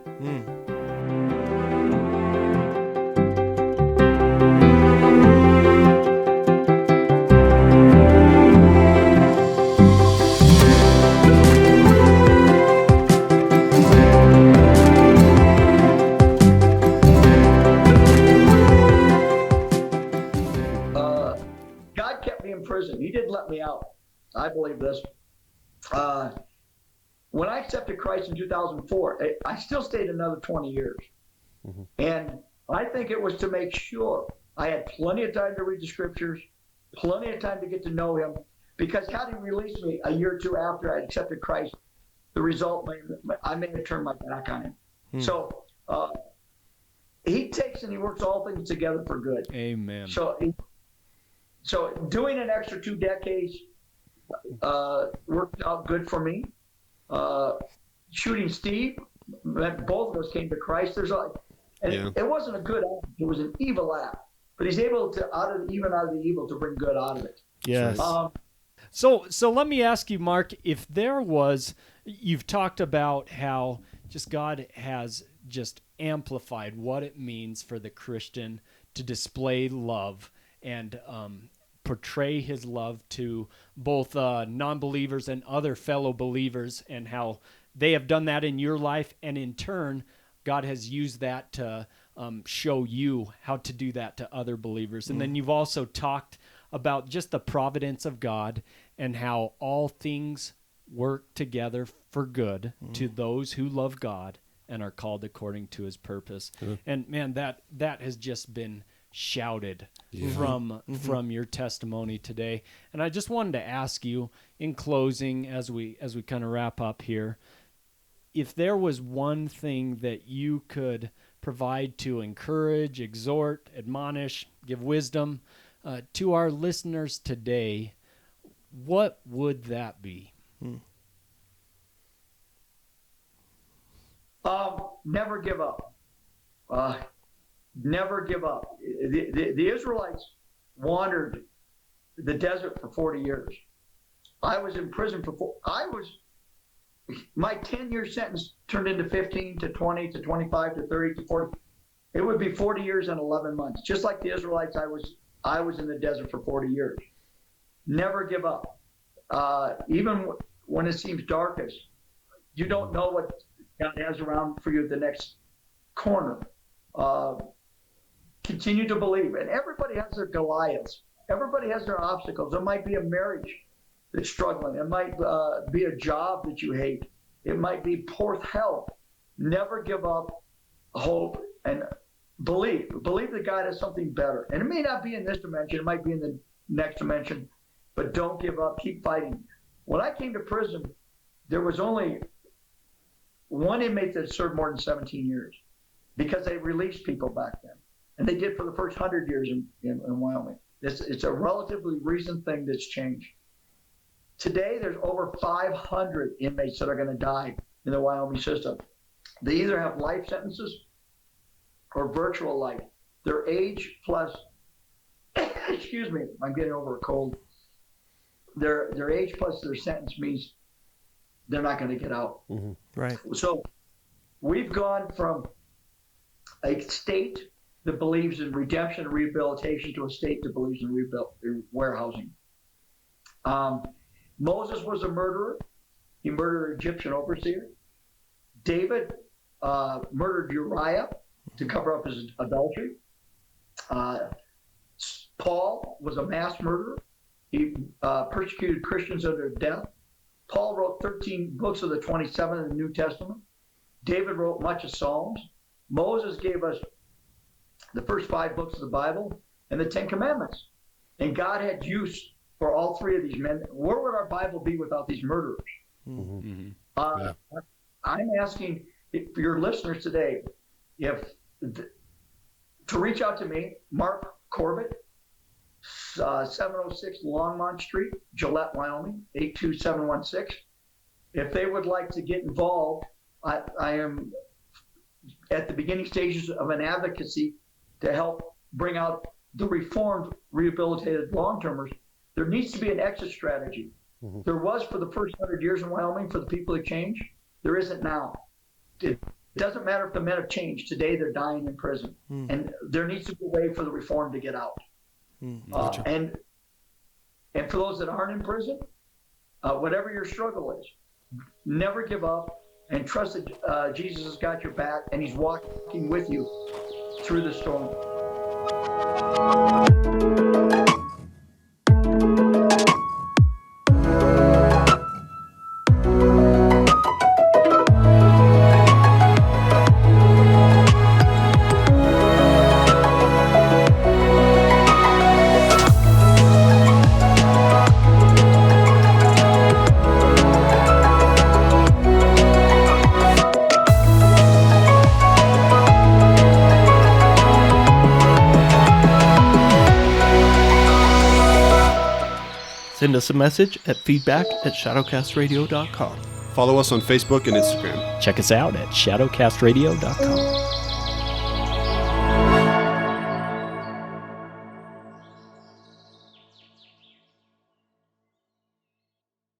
God kept me in prison. He didn't let me out. I believe this. When I accepted Christ in 2004, I still stayed another 20 years. And I think it was to make sure I had plenty of time to read the scriptures, plenty of time to get to know him, because had he released me a year or two after I accepted Christ, the result, I may have turned my back on him. So he takes and he works all things together for good. Amen. So doing an extra 2 decades worked out good for me. Shooting Steve, both of us came to Christ. It wasn't a good act; it was an evil act. But he's able to, even out of the evil, to bring good out of it. Yes. So let me ask you, Mark, if there was, you've talked about how just God has just amplified what it means for the Christian to display love and portray his love to both non-believers and other fellow believers, and how they have done that in your life, and in turn God has used that to show you how to do that to other believers. And then you've also talked about just the providence of God and how all things work together for good to those who love God and are called according to his purpose. And man, that has just been shouted from your testimony today. And I just wanted to ask you in closing, as we kind of wrap up here, if there was one thing that you could provide to encourage, exhort, admonish, give wisdom to our listeners today, what would that be? Never give up. Never give up. The Israelites wandered the desert for 40 years. I was in prison for my 10-year sentence turned into 15 to 20 to 25 to 30 to 40. It would be 40 years and 11 months. Just like the Israelites, I was in the desert for 40 years. Never give up. Even when it seems darkest, you don't know what God has around for you at the next corner. Continue to believe. And everybody has their Goliaths. Everybody has their obstacles. It might be a marriage that's struggling. It might be a job that you hate. It might be poor health. Never give up hope and believe. Believe that God has something better. And it may not be in this dimension. It might be in the next dimension. But don't give up. Keep fighting. When I came to prison, there was only one inmate that served more than 17 years because they released people back then. And they did for the first 100 years in Wyoming. It's a relatively recent thing that's changed. Today, there's over 500 inmates that are going to die in the Wyoming system. They either have life sentences or virtual life. Their age plus, excuse me, I'm getting over a cold. Their age plus their sentence means they're not going to get out. Right. So we've gone from a state that believes in redemption and rehabilitation to a state that believes in warehousing. Moses was a murderer. He murdered an Egyptian overseer. David murdered Uriah to cover up his adultery. Paul was a mass murderer. He persecuted Christians unto death. Paul wrote 13 books of the 27 in the New Testament. David wrote much of Psalms. Moses gave us the first 5 books of the Bible and the 10 Commandments. And God had use for all 3 of these men. Where would our Bible be without these murderers? Mm-hmm. I'm asking for your listeners today, to reach out to me, Mark Corbett, 706 Longmont Street, Gillette, Wyoming, 82716. If they would like to get involved, I am at the beginning stages of an advocacy to help bring out the reformed, rehabilitated long-termers. There needs to be an exit strategy. Mm-hmm. There was for the first 100 years in Wyoming for the people to change. There isn't now. It doesn't matter if the men have changed. Today they're dying in prison. And there needs to be a way for the reform to get out. And for those that aren't in prison, whatever your struggle is, never give up and trust that Jesus has got your back and he's walking with you through the storm. Send us a message at feedback@shadowcastradio.com. Follow us on Facebook and Instagram. Check us out at shadowcastradio.com.